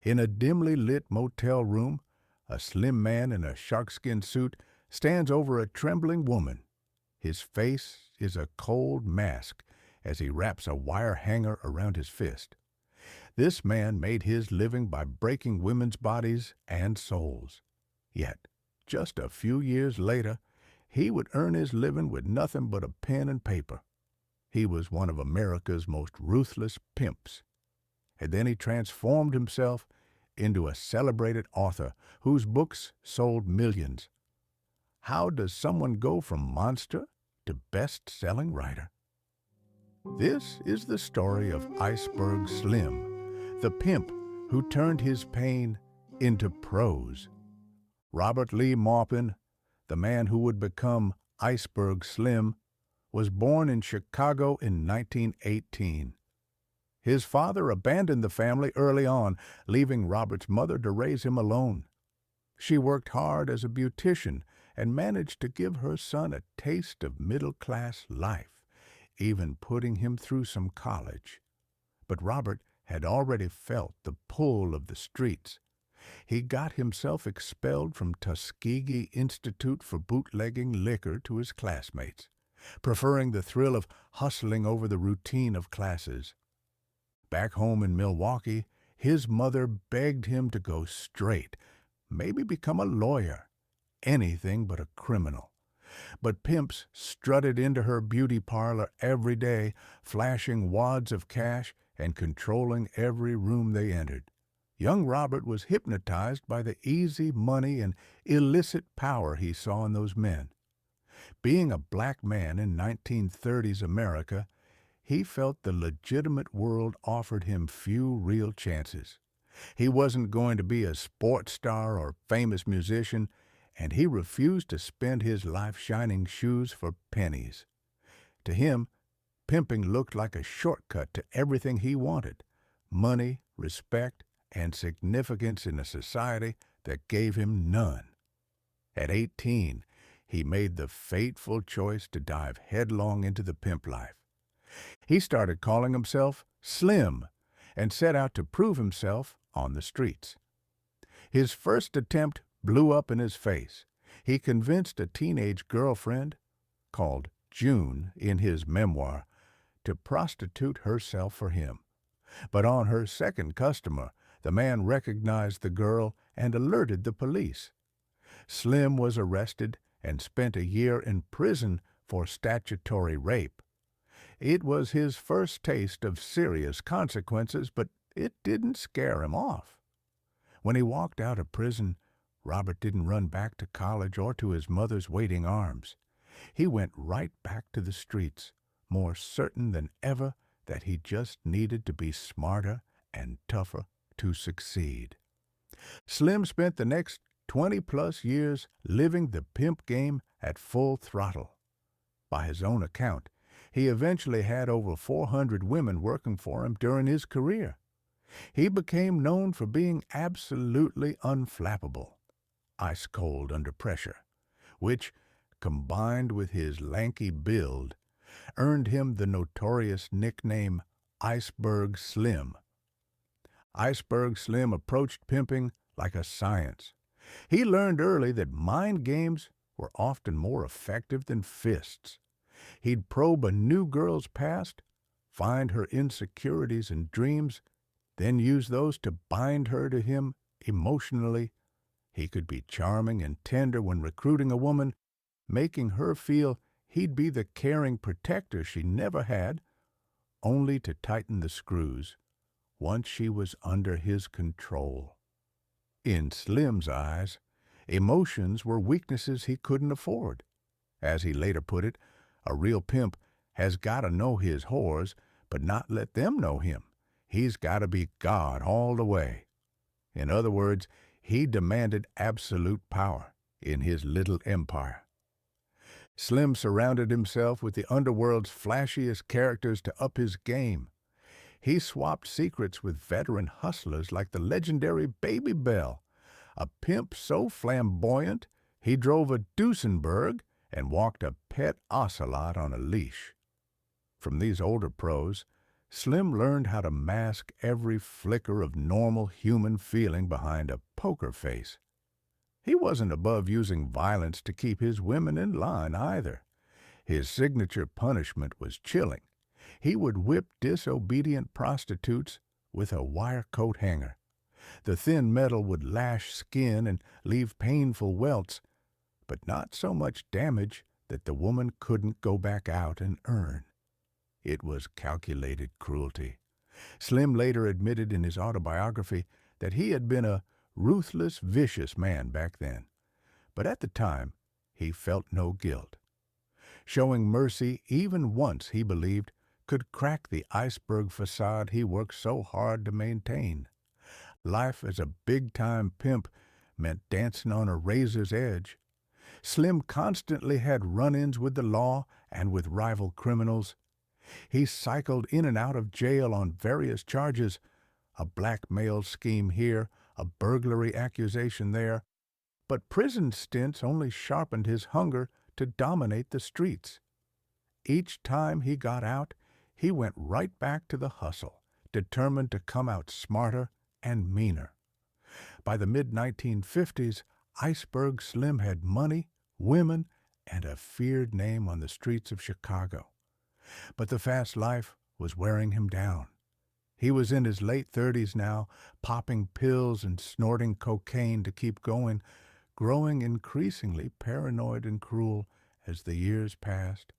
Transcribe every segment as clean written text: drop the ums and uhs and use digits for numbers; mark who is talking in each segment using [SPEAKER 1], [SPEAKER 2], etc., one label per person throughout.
[SPEAKER 1] In a dimly lit motel room, a slim man in a sharkskin suit stands over a trembling woman. His face is a cold mask as he wraps a wire hanger around his fist. This man made his living by breaking women's bodies and souls. Yet, just a few years later, he would earn his living with nothing but a pen and paper. He was one of America's most ruthless pimps. And then he transformed himself into a celebrated author whose books sold millions. How does someone go from monster to best-selling writer? This is the story of Iceberg Slim, the pimp who turned his pain into prose. Robert Lee Maupin, the man who would become Iceberg Slim, was born in Chicago in 1918. His father abandoned the family early on, leaving Robert's mother to raise him alone. She worked hard as a beautician and managed to give her son a taste of middle-class life, even putting him through some college. But Robert had already felt the pull of the streets. He got himself expelled from Tuskegee Institute for bootlegging liquor to his classmates, preferring the thrill of hustling over the routine of classes. Back home in Milwaukee, his mother begged him to go straight, maybe become a lawyer, anything but a criminal. But pimps strutted into her beauty parlor every day, flashing wads of cash and controlling every room they entered. Young Robert was hypnotized by the easy money and illicit power he saw in those men. Being a black man in 1930s America, he felt the legitimate world offered him few real chances. He wasn't going to be a sports star or famous musician, and he refused to spend his life shining shoes for pennies. To him, pimping looked like a shortcut to everything he wanted: money, respect, and significance in a society that gave him none. At 18, he made the fateful choice to dive headlong into the pimp life. He started calling himself Slim and set out to prove himself on the streets. His first attempt blew up in his face. He convinced a teenage girlfriend, called June in his memoir, to prostitute herself for him. But on her second customer, the man recognized the girl and alerted the police. Slim was arrested and spent a year in prison for statutory rape. It was his first taste of serious consequences, but it didn't scare him off. When he walked out of prison, Robert didn't run back to college or to his mother's waiting arms. He went right back to the streets, more certain than ever that he just needed to be smarter and tougher to succeed. Slim spent the next 20-plus years living the pimp game at full throttle. By his own account, he eventually had over 400 women working for him during his career. He became known for being absolutely unflappable, ice cold under pressure, which, combined with his lanky build, earned him the notorious nickname Iceberg Slim. Iceberg Slim approached pimping like a science. He learned early that mind games were often more effective than fists. He'd probe a new girl's past, find her insecurities and dreams, then use those to bind her to him emotionally. He could be charming and tender when recruiting a woman, making her feel he'd be the caring protector she never had, only to tighten the screws once she was under his control. In Slim's eyes, emotions were weaknesses he couldn't afford. As he later put it, a real pimp has got to know his whores, but not let them know him. He's got to be God all the way. In other words, he demanded absolute power in his little empire. Slim surrounded himself with the underworld's flashiest characters to up his game. He swapped secrets with veteran hustlers like the legendary Baby Bell, a pimp so flamboyant he drove a Duesenberg and walked a pet ocelot on a leash. From these older pros, Slim learned how to mask every flicker of normal human feeling behind a poker face. He wasn't above using violence to keep his women in line either. His signature punishment was chilling. He would whip disobedient prostitutes with a wire coat hanger. The thin metal would lash skin and leave painful welts, but not so much damage that the woman couldn't go back out and earn. It was calculated cruelty. Slim later admitted in his autobiography that he had been a ruthless, vicious man back then, but at the time he felt no guilt. Showing mercy even once, he believed, could crack the iceberg facade he worked so hard to maintain. Life as a big-time pimp meant dancing on a razor's edge. Slim constantly had run-ins with the law and with rival criminals. He cycled in and out of jail on various charges, a blackmail scheme here, a burglary accusation there. But prison stints only sharpened his hunger to dominate the streets. Each time he got out, he went right back to the hustle, determined to come out smarter and meaner. By the mid-1950s, Iceberg Slim had money, women, and a feared name on the streets of Chicago. But the fast life was wearing him down. He was in his late 30s now, popping pills and snorting cocaine to keep going, growing increasingly paranoid and cruel as the years passed.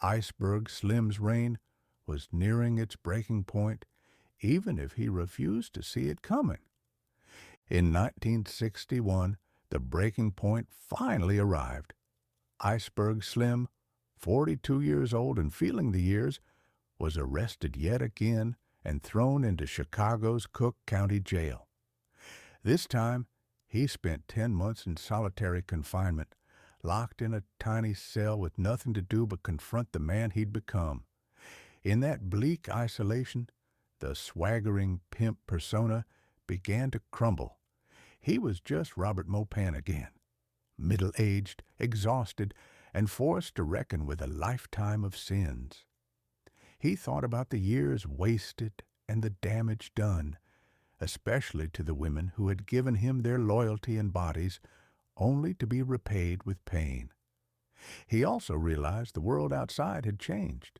[SPEAKER 1] Iceberg Slim's reign was nearing its breaking point, even if he refused to see it coming. In 1961, the breaking point finally arrived. Iceberg Slim, 42 years old and feeling the years, was arrested yet again and thrown into Chicago's Cook County Jail. This time, he spent 10 months in solitary confinement, locked in a tiny cell with nothing to do but confront the man he'd become. In that bleak isolation, the swaggering pimp persona began to crumble. He was just Robert Mopan again, middle-aged, exhausted, and forced to reckon with a lifetime of sins. He thought about the years wasted and the damage done, especially to the women who had given him their loyalty and bodies, only to be repaid with pain. He also realized the world outside had changed.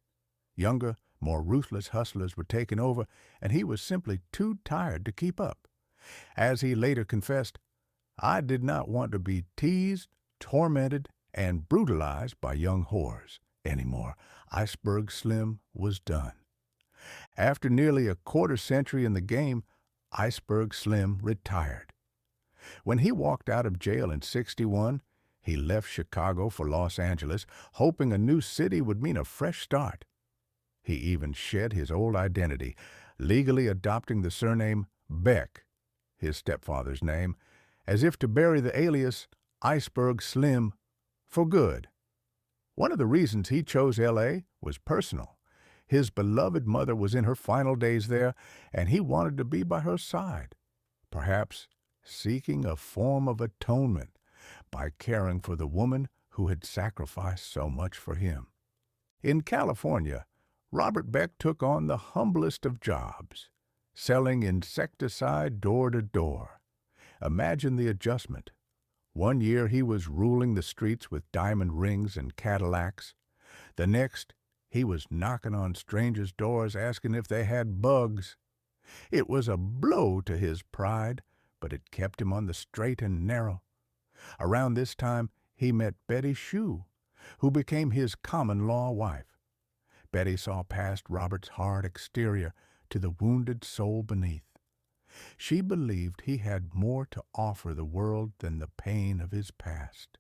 [SPEAKER 1] Younger, more ruthless hustlers were taking over, and he was simply too tired to keep up. As he later confessed, "I did not want to be teased, tormented, and brutalized by young whores anymore." Iceberg Slim was done. After nearly a quarter-century in the game, Iceberg Slim retired. When he walked out of jail in '61, he left Chicago for Los Angeles, hoping a new city would mean a fresh start. He even shed his old identity, legally adopting the surname Beck, his stepfather's name, as if to bury the alias Iceberg Slim for good. One of the reasons he chose L.A. was personal. His beloved mother was in her final days there, and he wanted to be by her side, perhaps seeking a form of atonement by caring for the woman who had sacrificed so much for him. In California, Robert Beck took on the humblest of jobs, selling insecticide door to door. Imagine the adjustment. One year he was ruling the streets with diamond rings and Cadillacs. The next, he was knocking on strangers' doors asking if they had bugs. It was a blow to his pride, but it kept him on the straight and narrow. Around this time, he met Betty Shue, who became his common-law wife. Betty saw past Robert's hard exterior to the wounded soul beneath. She believed he had more to offer the world than the pain of his past.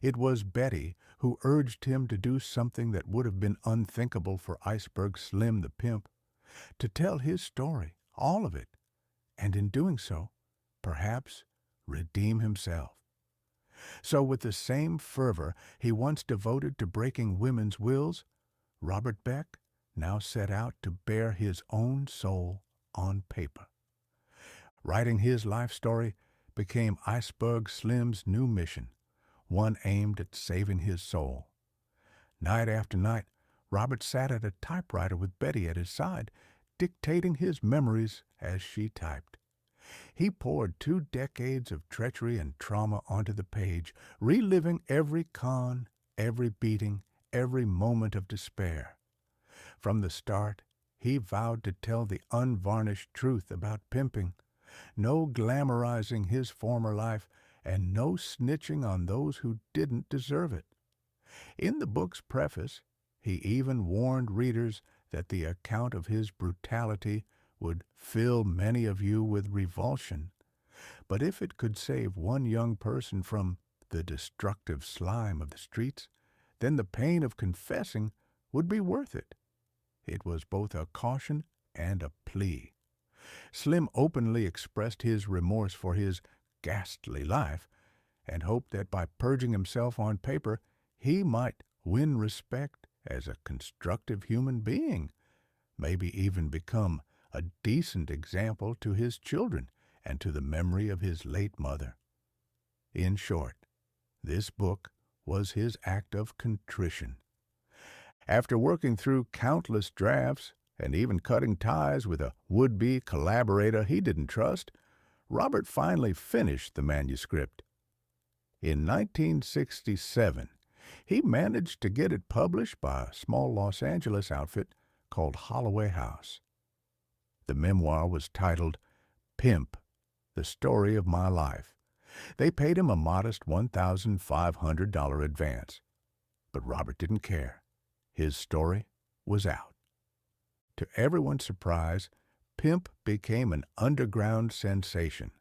[SPEAKER 1] It was Betty who urged him to do something that would have been unthinkable for Iceberg Slim the pimp, to tell his story, all of it, and in doing so, perhaps redeem himself. So with the same fervor he once devoted to breaking women's wills, Robert Beck now set out to bear his own soul on paper. Writing his life story became Iceberg Slim's new mission, one aimed at saving his soul. Night after night, Robert sat at a typewriter with Betty at his side, dictating his memories as she typed. He poured 2 decades of treachery and trauma onto the page, reliving every con, every beating, every moment of despair. From the start, he vowed to tell the unvarnished truth about pimping, no glamorizing his former life, and no snitching on those who didn't deserve it. In the book's preface, he even warned readers that the account of his brutality would fill many of you with revulsion. But if it could save one young person from the destructive slime of the streets, then the pain of confessing would be worth it. It was both a caution and a plea. Slim openly expressed his remorse for his ghastly life and hoped that by purging himself on paper, he might win respect as a constructive human being, maybe even become a decent example to his children and to the memory of his late mother. In short, this book was his act of contrition. After working through countless drafts and even cutting ties with a would-be collaborator he didn't trust, Robert finally finished the manuscript. In 1967, he managed to get it published by a small Los Angeles outfit called Holloway House. The memoir was titled Pimp, The Story of My Life. They paid him a modest $1,500 advance. But Robert didn't care. His story was out. To everyone's surprise, Pimp became an underground sensation.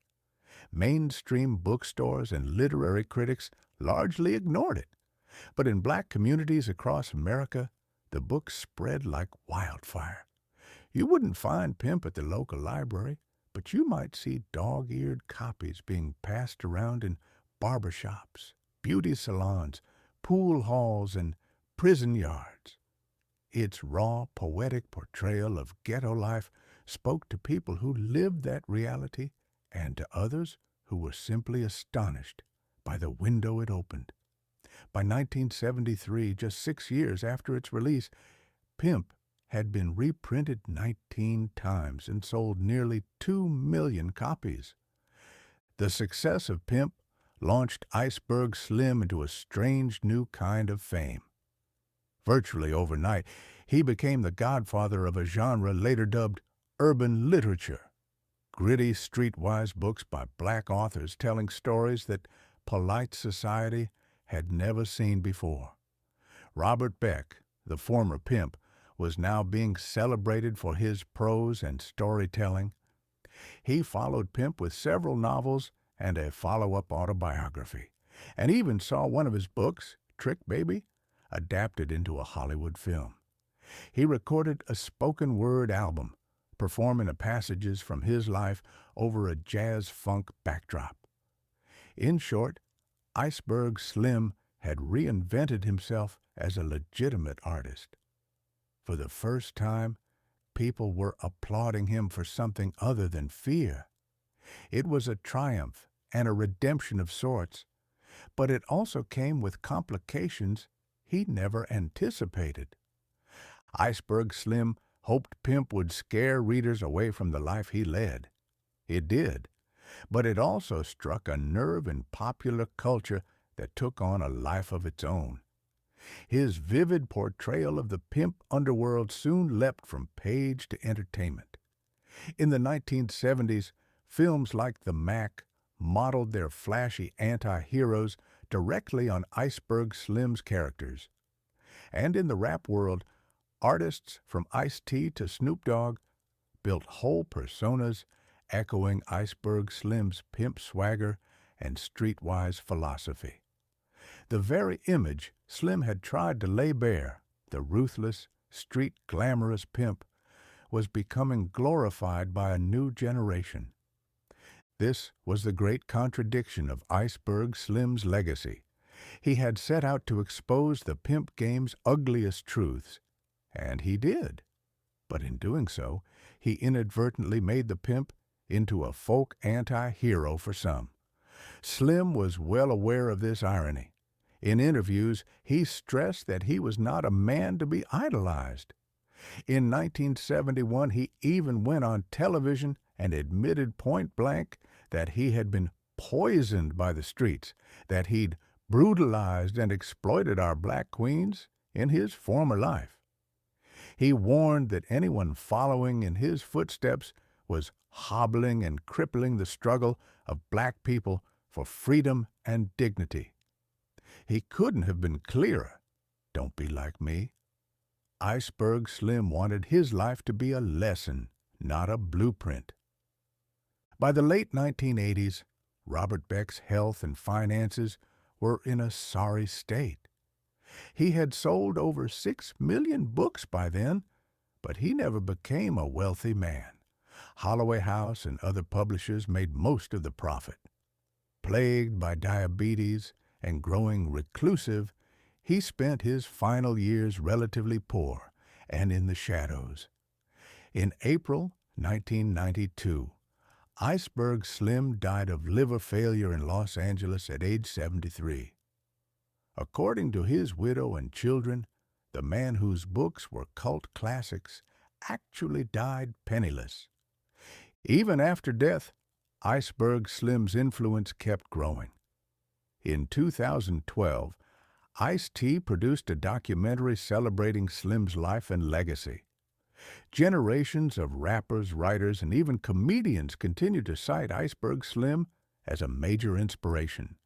[SPEAKER 1] Mainstream bookstores and literary critics largely ignored it. But in black communities across America, the book spread like wildfire. You wouldn't find Pimp at the local library, but you might see dog-eared copies being passed around in barbershops, beauty salons, pool halls, and prison yards. Its raw, poetic portrayal of ghetto life spoke to people who lived that reality and to others who were simply astonished by the window it opened. By 1973, just 6 years after its release, Pimp had been reprinted 19 times and sold nearly 2 million copies. The success of Pimp launched Iceberg Slim into a strange new kind of fame. Virtually overnight, he became the godfather of a genre later dubbed urban literature. Gritty, streetwise books by black authors telling stories that polite society had never seen before. Robert Beck, the former Pimp, was now being celebrated for his prose and storytelling. He followed Pimp with several novels and a follow-up autobiography, and even saw one of his books, Trick Baby, adapted into a Hollywood film. He recorded a spoken-word album, performing the passages from his life over a jazz-funk backdrop. In short, Iceberg Slim had reinvented himself as a legitimate artist. For the first time, people were applauding him for something other than fear. It was a triumph and a redemption of sorts, but it also came with complications he never anticipated. Iceberg Slim hoped Pimp would scare readers away from the life he led. It did, but it also struck a nerve in popular culture that took on a life of its own. His vivid portrayal of the pimp underworld soon leapt from page to entertainment. In the 1970s, films like The Mac modeled their flashy anti-heroes directly on Iceberg Slim's characters. And in the rap world, artists from Ice-T to Snoop Dogg built whole personas echoing Iceberg Slim's pimp swagger and streetwise philosophy. The very image Slim had tried to lay bare, the ruthless, street glamorous pimp, was becoming glorified by a new generation. This was the great contradiction of Iceberg Slim's legacy. He had set out to expose the pimp game's ugliest truths, and he did. But in doing so, he inadvertently made the pimp into a folk anti-hero for some. Slim was well aware of this irony. In interviews, he stressed that he was not a man to be idolized. In 1971, he even went on television and admitted point blank that he had been poisoned by the streets, that he'd brutalized and exploited our black queens in his former life. He warned that anyone following in his footsteps was hobbling and crippling the struggle of black people for freedom and dignity. He couldn't have been clearer. Don't be like me. Iceberg Slim wanted his life to be a lesson, not a blueprint. By the late 1980s, Robert Beck's health and finances were in a sorry state. He had sold over 6 million books by then, but he never became a wealthy man. Holloway House and other publishers made most of the profit. Plagued by diabetes and growing reclusive, he spent his final years relatively poor and in the shadows. In April 1992, Iceberg Slim died of liver failure in Los Angeles at age 73. According to his widow and children, the man whose books were cult classics actually died penniless. Even after death, Iceberg Slim's influence kept growing. In 2012, Ice-T produced a documentary celebrating Slim's life and legacy. Generations of rappers, writers, and even comedians continue to cite Iceberg Slim as a major inspiration.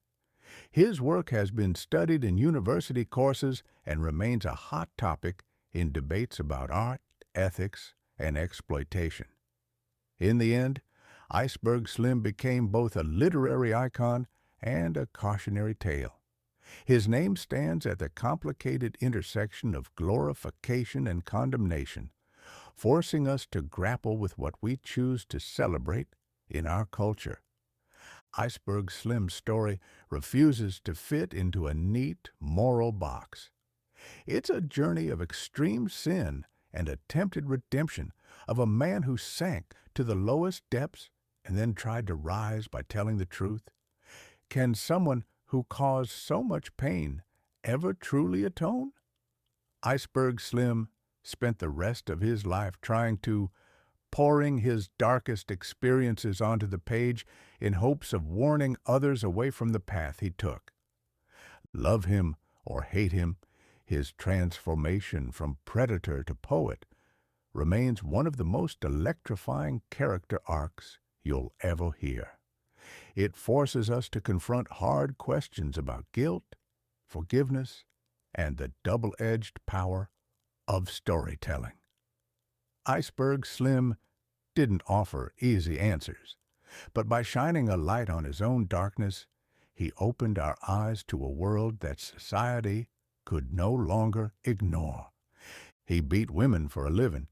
[SPEAKER 1] His work has been studied in university courses and remains a hot topic in debates about art, ethics, and exploitation. In the end, Iceberg Slim became both a literary icon and a cautionary tale. His name stands at the complicated intersection of glorification and condemnation, forcing us to grapple with what we choose to celebrate in our culture. Iceberg Slim's story refuses to fit into a neat, moral box. It's a journey of extreme sin and attempted redemption of a man who sank to the lowest depths and then tried to rise by telling the truth. Can someone who caused so much pain ever truly atone? Iceberg Slim spent the rest of his life trying to, pouring his darkest experiences onto the page in hopes of warning others away from the path he took. Love him or hate him, his transformation from predator to poet remains one of the most electrifying character arcs you'll ever hear. It forces us to confront hard questions about guilt, forgiveness, and the double-edged power of storytelling. Iceberg Slim didn't offer easy answers, but by shining a light on his own darkness, he opened our eyes to a world that society could no longer ignore. He beat women for a living,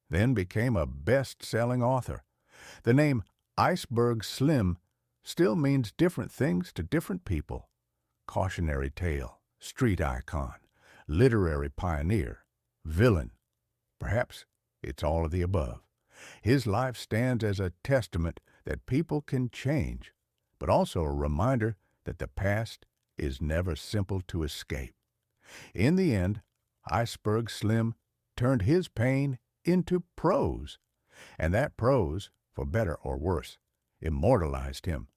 [SPEAKER 1] then became a best-selling author. The name Iceberg Slim still means different things to different people. Cautionary tale, street icon, literary pioneer, villain. Perhaps it's all of the above. His life stands as a testament that people can change, but also a reminder that the past is never simple to escape. In the end, Iceberg Slim turned his pain into prose, and that prose, for better or worse, immortalized him